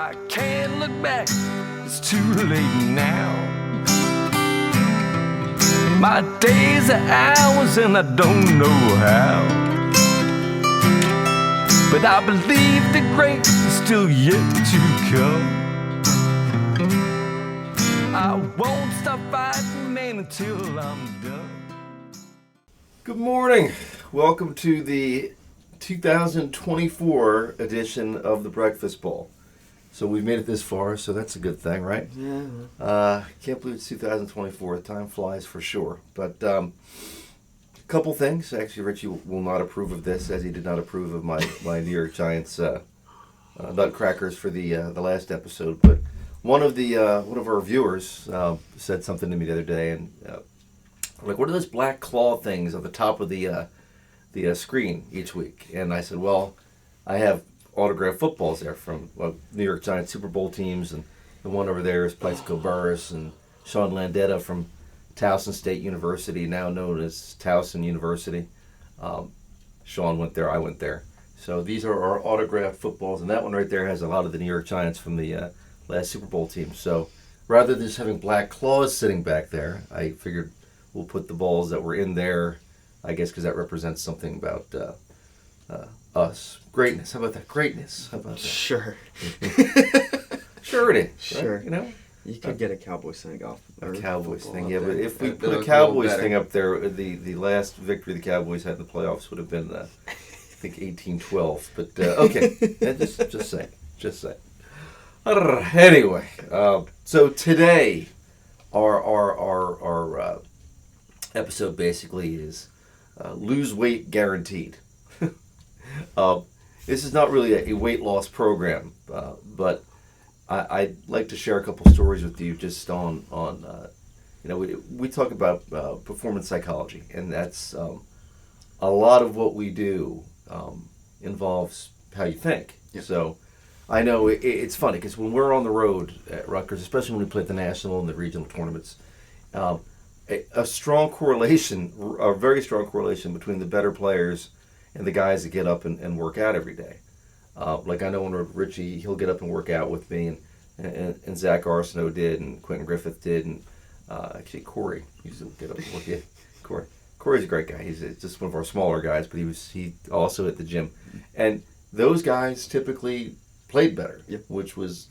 I can't look back, it's too late now. My days are hours and I don't know how, but I believe the great is still yet to come. I won't stop fighting, man, until I'm done. Good morning. Welcome to the 2024 edition of the Breakfast Bowl. So we've made it this far, so that's a good thing, right? Yeah. Can't believe it's 2024. Time flies for sure. But a couple things. Actually, Richie will not approve of this, as he did not approve of my New York Giants nutcrackers for the last episode. But one of our viewers said something to me the other day, and like, what are those black claw things at the top of the screen each week? And I said, well, I have autographed footballs there from New York Giants Super Bowl teams, and the one over there is Plaxico Burress and Sean Landeta from Towson State University, now known as Towson University. Sean went there, I went there. So these are our autographed footballs, and that one right there has a lot of the New York Giants from the last Super Bowl team. So rather than just having black claws sitting back there, I figured we'll put the balls that were in there, I guess, because that represents something about us. Greatness. How about that? Greatness. How about that? Sure. Sure it is. Sure. Right? You know? You could get a Cowboys thing off. A Cowboys football thing, up yeah. there. But if we That put a would go Cowboys better. thing up there, the last victory the Cowboys had in the playoffs would have been, I think, 18-12. But, okay. Yeah, just saying. Just saying. Anyway, so today, our episode basically is lose weight guaranteed. This is not really a weight loss program, but I'd like to share a couple stories with you just on we talk about performance psychology, and that's a lot of what we do involves how you think. Yep. So I know it's funny because when we're on the road at Rutgers, especially when we play at the national and the regional tournaments, a very strong correlation between the better players and the guys that get up and work out every day. Like I know when Richie, he'll get up and work out with me, and Zach Arsenault did, and Quentin Griffith did, and actually Corey used to get up and work out. Corey's a great guy. He's just one of our smaller guys, but he also at the gym, and those guys typically played better, Yep. which was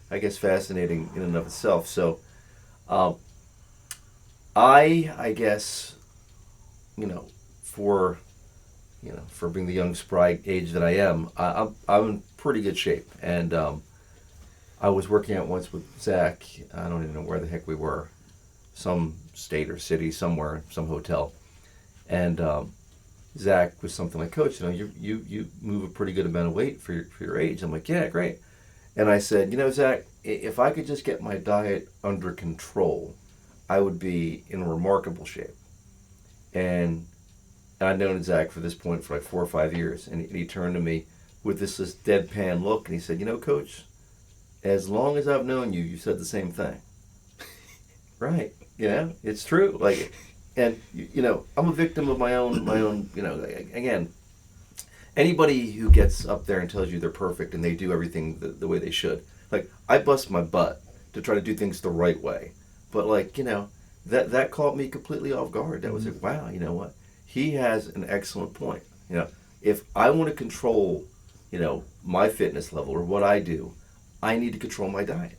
I guess fascinating in and of itself. So I guess for being the young spry age that I am, I'm in pretty good shape. And I was working out once with Zach. I don't even know where the heck we were, some state or city somewhere, some hotel, and Zach was something like, "Coach, you move a pretty good amount of weight for your age." I'm like, "Yeah, great." And I said, Zach, if I could just get my diet under control, I would be in remarkable shape. And I'd known Zach for this point for like 4 or 5 years, and he turned to me with this deadpan look, and he said, Coach, as long as I've known you, you said the same thing. Right. It's true. Like, and I'm a victim of my own, again, anybody who gets up there and tells you they're perfect and they do everything the way they should. Like, I bust my butt to try to do things the right way. But that caught me completely off guard. That was like, wow, you know what? He has an excellent point. If I want to control, my fitness level or what I do, I need to control my diet.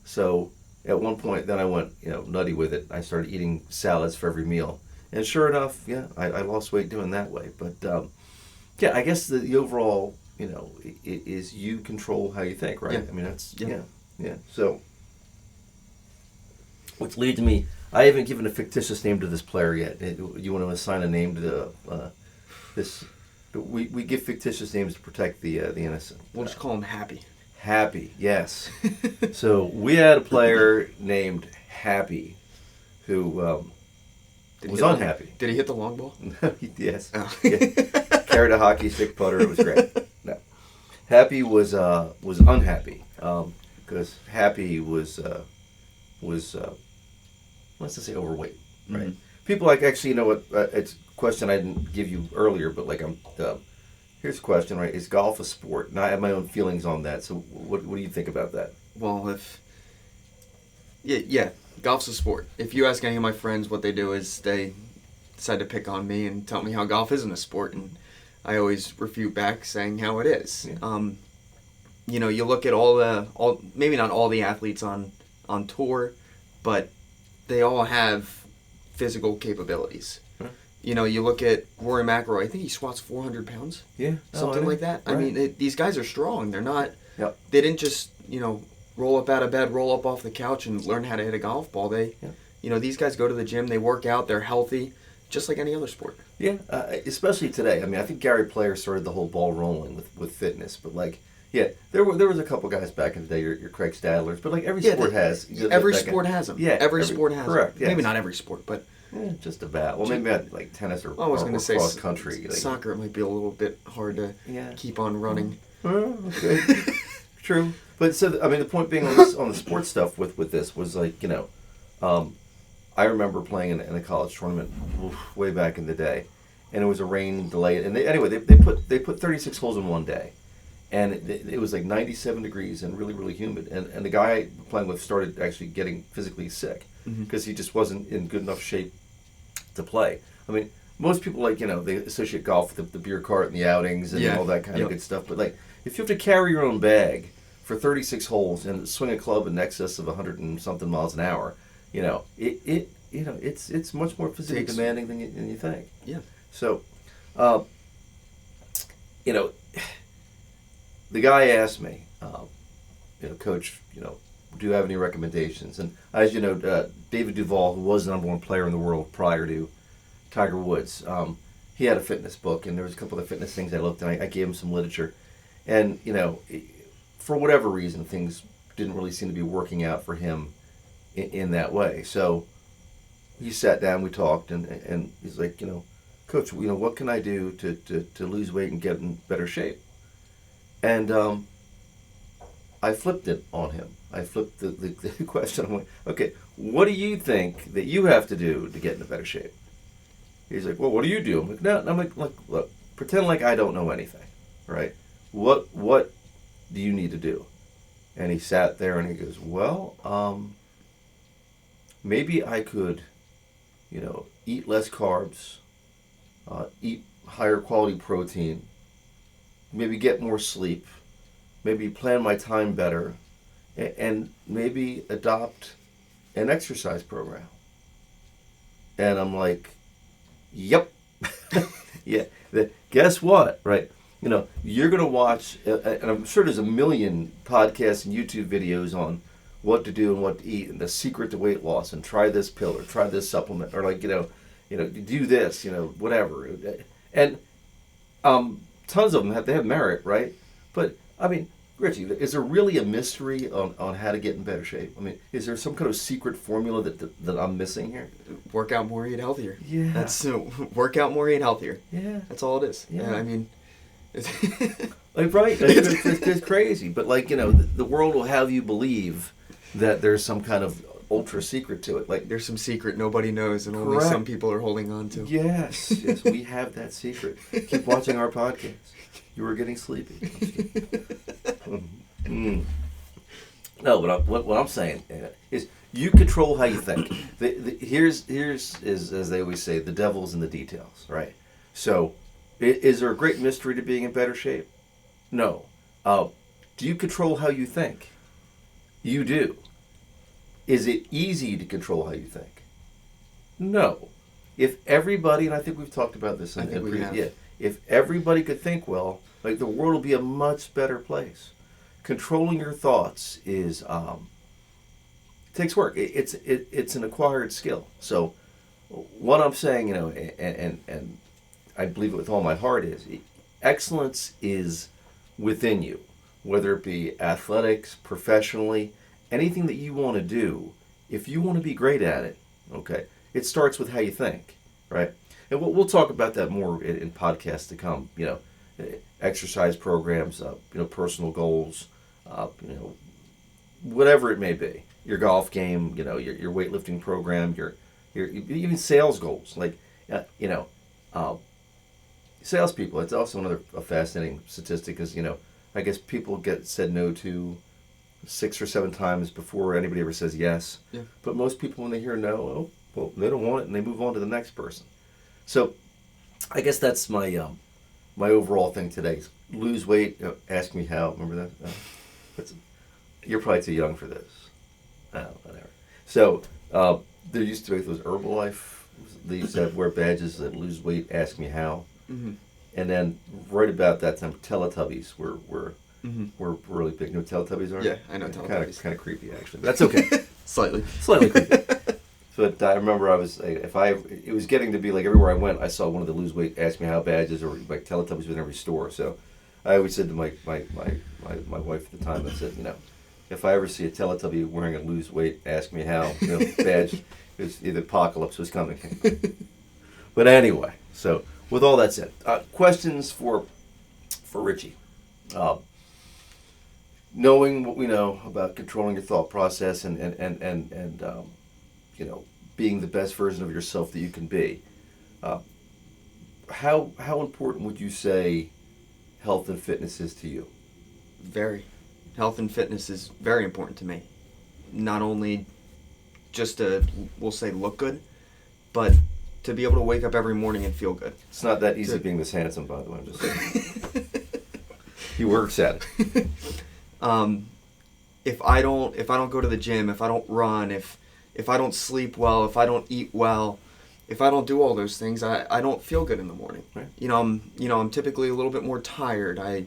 So at one point, then I went, nutty with it. I started eating salads for every meal. And sure enough, I lost weight doing that way. But, I guess the overall, is you control how you think, right? Yeah. I mean, that's, Yeah. yeah. So, which leads me, I haven't given a fictitious name to this player yet. You want to assign a name to this? We give fictitious names to protect the innocent. We'll just call him Happy. Happy, yes. So we had a player named Happy who was unhappy. Did he hit the long ball? Yes. Oh. Yeah. Carried a hockey stick putter. It was great. No. Happy was unhappy because Happy was let's just say overweight, right? Mhm. People like, actually, what? It's a question I didn't give you earlier, but like Here's a question, right? Is golf a sport? And I have my own feelings on that. So what do you think about that? Well, yeah, golf's a sport. If you ask any of my friends, what they do is they decide to pick on me and tell me how golf isn't a sport, and I always refute back saying how it is. Yeah. You look at all maybe not all the athletes on tour, but they all have physical capabilities. Huh. You look at Rory McIlroy. I think he squats 400 pounds. Yeah. Something like that. Right. I mean, these guys are strong. They're not. Yep. They didn't just roll up out of bed, roll up off the couch, and learn how to hit a golf ball. These guys go to the gym. They work out. They're healthy, just like any other sport. Yeah, especially today. I mean, I think Gary Player started the whole ball rolling with fitness, but there was a couple guys back in the day, your Craig Stadlers, but like every sport has. Every sport has them. Yeah, every sport has them. correct, yes. Maybe not every sport, but just about. Well, maybe not like tennis or, I was going to say cross country. Like, soccer might be a little bit hard to keep on running. Oh, okay. True, but so I mean, the point being on the sports stuff with this was like I remember playing in a college tournament way back in the day, and it was a rain delay, and they put 36 holes in one day. And it was like 97 degrees and really, really humid. And the guy I was playing with started actually getting physically sick because he just wasn't in good enough shape to play. I mean, most people they associate golf with the beer cart and the outings and all that kind of good stuff. But like, if you have to carry your own bag for 36 holes and swing a club in excess of 100 and something miles an hour, it's much more physically demanding than you think. Yeah. So, the guy asked me, Coach, do you have any recommendations? And as you know, David Duval, who was the number one player in the world prior to Tiger Woods, he had a fitness book, and there was a couple of fitness things I looked at. I gave him some literature, and for whatever reason, things didn't really seem to be working out for him in that way. So he sat down, we talked, and he's like, Coach, what can I do to lose weight and get in better shape? And I flipped it on him. I flipped the question. I'm like, okay, what do you think that you have to do to get into better shape? He's like, well, what do you do? I'm like, no. I'm like, look, pretend like I don't know anything, right? What do you need to do? And he sat there and he goes, well, maybe I could, eat less carbs, eat higher quality protein, maybe get more sleep, maybe plan my time better, and maybe adopt an exercise program. And I'm like, yep. Yeah. Guess what? Right. You're going to watch, and I'm sure there's a million podcasts and YouTube videos on what to do and what to eat and the secret to weight loss and try this pill or try this supplement or do this, whatever. And tons of them have merit, right? But I mean, Richie, is there really a mystery on how to get in better shape? I mean, is there some kind of secret formula that I'm missing here? Work out more, eat healthier. Yeah. That's work out more, eat healthier. Yeah. That's all it is. Yeah. I mean, right? It's crazy, but the world will have you believe that there's some kind of ultra secret to it. Like there's some secret nobody knows, and only Correct. some people are holding on to. Yes, we have that secret. Keep watching our podcast. You were getting sleepy. No, what I'm saying is you control how you think. Here's as they always say, the devil's in the details, right? So, is there a great mystery to being in better shape? No. Do you control how you think? You do. Is it easy to control how you think? No. If everybody, and I think we've talked about this in previous, if everybody could think well, like the world will be a much better place. Controlling your thoughts is takes work. It's an acquired skill. So what I'm saying, and I believe it with all my heart is excellence is within you, whether it be athletics, professionally, anything that you want to do. If you want to be great at it, okay, it starts with how you think, right? And we'll talk about that more in podcasts to come. Exercise programs, personal goals, whatever it may be. Your golf game, your weightlifting program, your even sales goals. Like, salespeople. It's also another a fascinating statistic, is I guess people get said no to 6 or 7 times before anybody ever says yes. Yeah. But most people, when they hear no, well, they don't want it, and they move on to the next person. So, I guess that's my my overall thing today. Is lose weight. Ask me how. Remember that? You're probably too young for this. Whatever. So there used to be those Herbalife. They used to wear badges that lose weight. Ask me how. Mm-hmm. And then right about that time, Teletubbies were Mm-hmm. really big. You know what Teletubbies are? Yeah, I know Teletubbies. Kind of creepy, actually. But that's okay. Slightly. Slightly creepy. But I remember it was getting to be like everywhere I went, I saw one of the lose weight, ask me how badges or like Teletubbies in every store. So I always said to my wife at the time, I said, if I ever see a Teletubby wearing a lose weight, ask me how badge, the apocalypse was coming. But anyway, so with all that said, questions for Richie. Knowing what we know about controlling your thought process and being the best version of yourself that you can be, how important would you say health and fitness is to you? Very. Health and fitness is very important to me. Not only just to, we'll say, look good, but to be able to wake up every morning and feel good. It's not that easy being this handsome, by the way. I'm just saying. He works at it. If I don't go to the gym, if I don't run, if I don't sleep well, if I don't eat well, if I don't do all those things, I don't feel good in the morning. Right. I'm typically a little bit more tired. I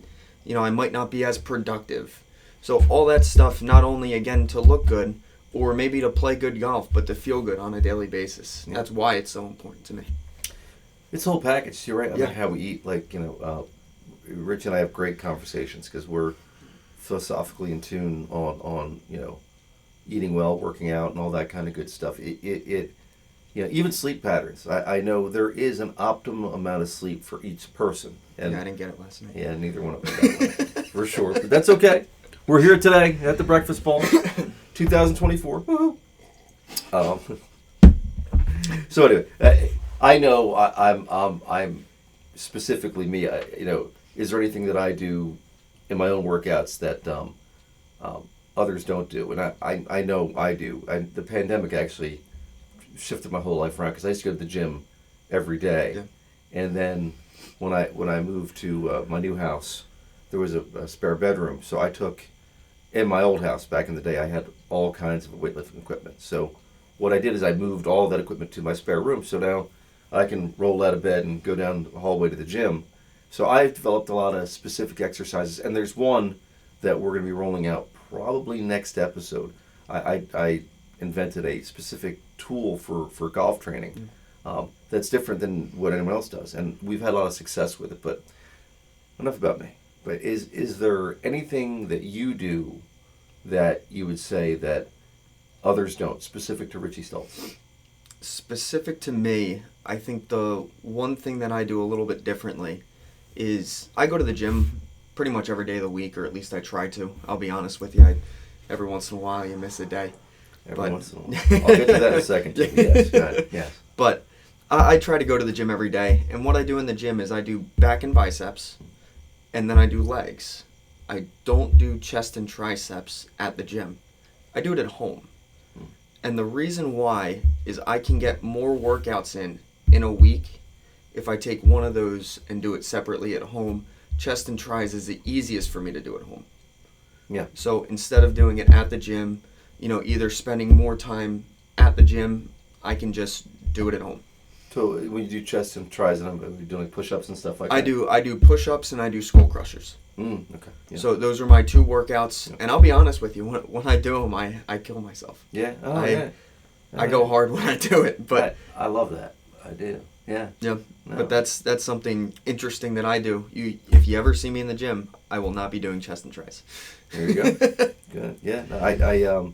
might not be as productive. So all that stuff, not only again to look good or maybe to play good golf, but to feel good on a daily basis. Yeah. That's why it's so important to me. It's a whole package. You're right. I Yeah. mean, how we eat, Rich and I have great conversations because we're philosophically in tune on eating well, working out, and all that kind of good stuff. Even sleep patterns. I know there is an optimum amount of sleep for each person. And I didn't get it last night. Yeah, neither one of us got one, for sure. But that's okay. We're here today at the Breakfast Ball, 2024. Woohoo! So anyway, I know I'm specifically me. Is there anything that I do in my own workouts that others don't do? And I know I do. The pandemic actually shifted my whole life around because I used to go to the gym every day. Yeah. And then when I moved to my new house, there was a spare bedroom. So I took, in my old house back in the day, I had all kinds of weightlifting equipment. So what I did is I moved all that equipment to my spare room. So now I can roll out of bed and go down the hallway to the gym. So I've developed a lot of specific exercises, and there's one that we're going to be rolling out probably next episode. I invented a specific tool for golf training that's different than what anyone else does, and we've had a lot of success with it. But enough about me. But is there anything that you do that you would say that others don't, specific to Richie Stultz? Specific to me, I think the one thing that I do a little bit differently is I go to the gym pretty much every day of the week, or at least I try to. I'll be honest with you. Every once in a while, you miss a day. Once in a while. I'll get to that in a second. Yes, go ahead. Yes. But I try to go to the gym every day, and what I do in the gym is I do back and biceps, and then I do legs. I don't do chest and triceps at the gym. I do it at home. And the reason why is I can get more workouts in a week if I take one of those and do it separately at home. Chest and tris is the easiest for me to do at home. Yeah. So instead of doing it at the gym, either spending more time at the gym, I can just do it at home. So when you do chest and tris, and are you doing like push-ups and stuff like that? I do push-ups and I do skull crushers. Okay. Yeah. So those are my two workouts, and I'll be honest with you, when I do them, I kill myself. Yeah. Oh, I go hard when I do it, but I love that. I do. Yeah. Yeah. No. But that's something interesting that I do. If you ever see me in the gym, I will not be doing chest and tris. There you go. Good. Yeah. No,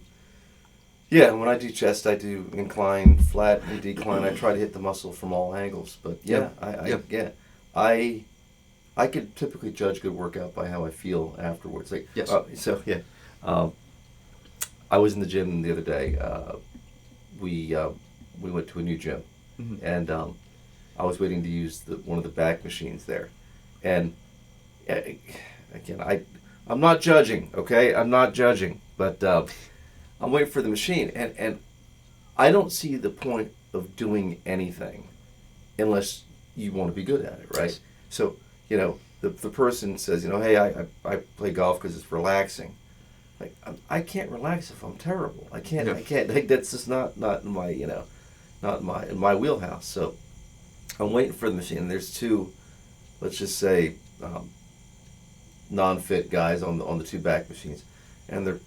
yeah, when I do chest, I do incline, flat, and decline. I try to hit the muscle from all angles. But yeah, I could typically judge good workout by how I feel afterwards. Like, yes. I was in the gym the other day. We went to a new gym, Mm-hmm. and I was waiting to use one of the back machines there, and again, I'm not judging, okay? I'm not judging, but I'm waiting for the machine, and I don't see the point of doing anything unless you want to be good at it, right? So, the person says, hey, I play golf because it's relaxing. Like, I can't relax if I'm terrible. I can't. Like, that's just not in my, not in my wheelhouse. So, I'm waiting for the machine. And there's two, let's just say, non-fit guys on the two back machines, and they're,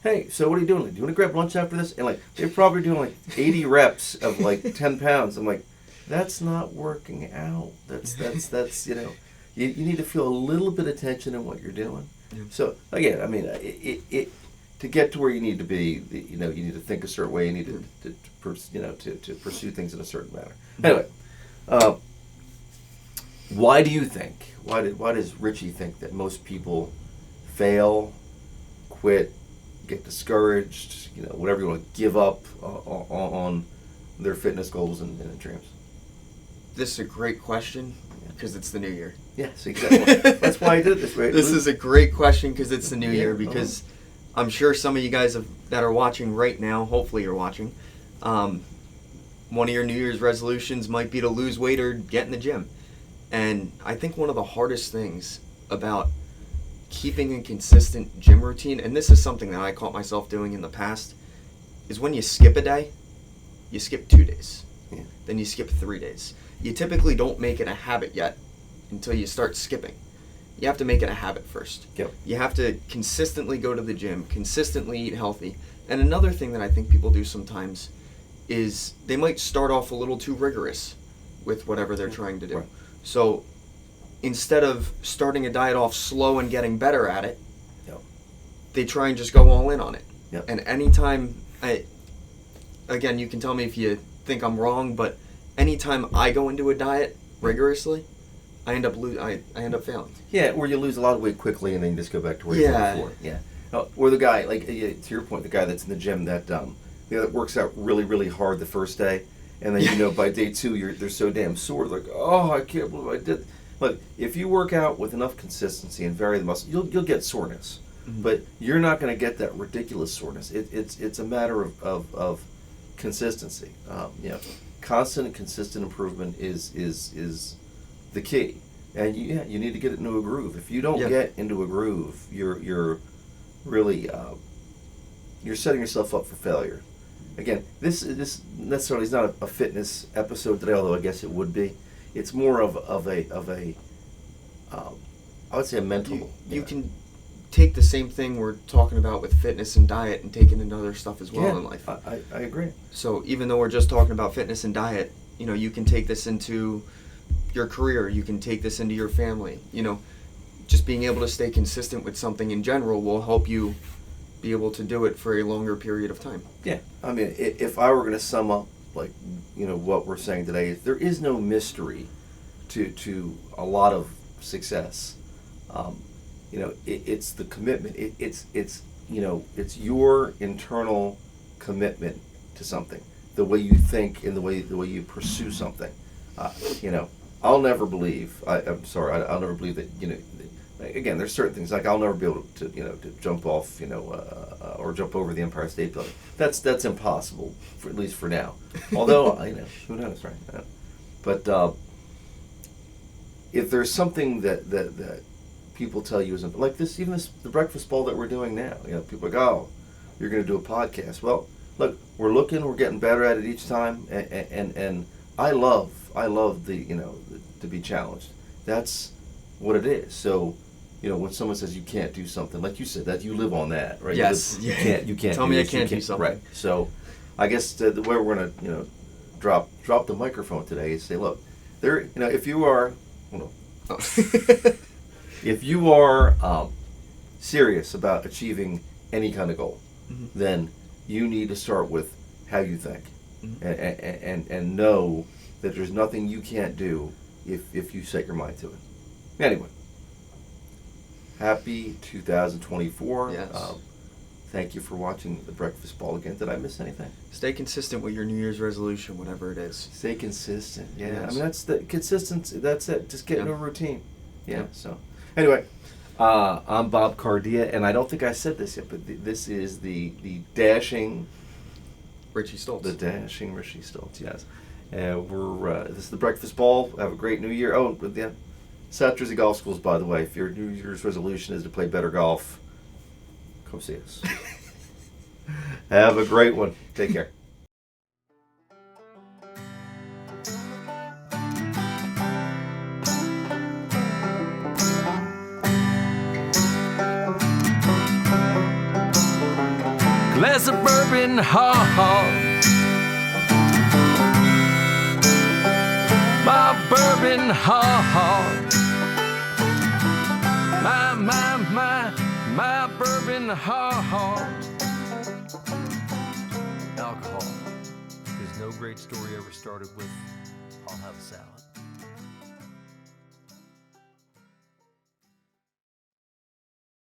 hey, so what are you doing? Do you want to grab lunch after this? And like, they're probably doing like 80 reps of like 10 pounds. I'm like, that's not working out. That's you need to feel a little bit of tension in what you're doing. Yeah. So again, I mean, it to get to where you need to be, you need to think a certain way. You need to pursue things in a certain manner. Anyway, why do you think? Why does Richie think that most people fail, quit, get discouraged? Whatever you want to give up on their fitness goals and dreams. This is a great question because it's the new year. Yes, exactly. That's why I did it this way. This is a great question because it's the new year. Because I'm sure some of you guys that are watching right now, hopefully you're watching, one of your New Year's resolutions might be to lose weight or get in the gym. And I think one of the hardest things about keeping a consistent gym routine, and this is something that I caught myself doing in the past, is when you skip a day, you skip 2 days. Yeah. Then you skip 3 days. You typically don't make it a habit yet until you start skipping. You have to make it a habit first. Yep. You have to consistently go to the gym, consistently eat healthy. And another thing that I think people do sometimes is they might start off a little too rigorous with whatever they're trying to do. Right. So instead of starting a diet off slow and getting better at it, they try and just go all in on it. Yep. And anytime, again, you can tell me if you think I'm wrong, but anytime I go into a diet rigorously, I end up failing. Yeah, or you lose a lot of weight quickly and then you just go back to where you were before. Yeah. Or the guy, like to your point, the guy that's in the gym that that works out really, really hard the first day, and then by day 2 they're so damn sore, like, oh, I can't believe I did. Look, if you work out with enough consistency and vary the muscle, you'll get soreness, but you're not going to get that ridiculous soreness. It's a matter of consistency. Constant and consistent improvement is the key, and you need to get into a groove. If you don't get into a groove, you're really you're setting yourself up for failure. Again, this necessarily is not a fitness episode today, although I guess it would be. It's more of a I would say a mental. You can take the same thing we're talking about with fitness and diet and take it into other stuff as well in life. I agree. So even though we're just talking about fitness and diet, you can take this into your career. You can take this into your family. Just being able to stay consistent with something in general will help you be able to do it for a longer period of time. Yeah, I mean, if I were going to sum up, like, what we're saying today, there is no mystery to a lot of success. It's the commitment. It's your internal commitment to something, the way you think and the way you pursue something. I'll never believe. I'm sorry. I'll never believe that. Again, there's certain things like I'll never be able to to jump off or jump over the Empire State Building. That's impossible, at least for now. Although who knows, right? But if there's something that people tell you isn't like this, even the breakfast bowl that we're doing now, people are like, oh, you're going to do a podcast. Well, look, we're getting better at it each time, and I love the to be challenged. That's what it is. So. When someone says you can't do something, like you said, that you live on that, right? Yes. You can't. Tell me I can't do something. Right. So, I guess the way we're gonna, drop the microphone today is say, look, there, if you are, if you are serious about achieving any kind of goal, then you need to start with how you think, and know that there's nothing you can't do if you set your mind to it. Anyway. Happy 2024. Yes. thank you for watching the Breakfast Ball again. Did I miss anything? Stay consistent with your New Year's resolution, whatever it is. Stay consistent. Yeah, Yes. I mean that's the consistency. That's it. Just get into a routine. Yeah. Yep. So, anyway, I'm Bob Cardia, and I don't think I said this yet, but this is the dashing Richie Stoltz. the dashing Richie Stoltz. Yes, we're this is the Breakfast Ball. Have a great New Year. Oh, yeah, South Jersey Golf Schools. By the way, if your New Year's resolution is to play better golf, come see us. Have a great one. Take care. Glass of bourbon, ha ha. My bourbon, ha ha. My bourbon, ha ha. Alcohol. Because no great story ever started with, I'll have a salad.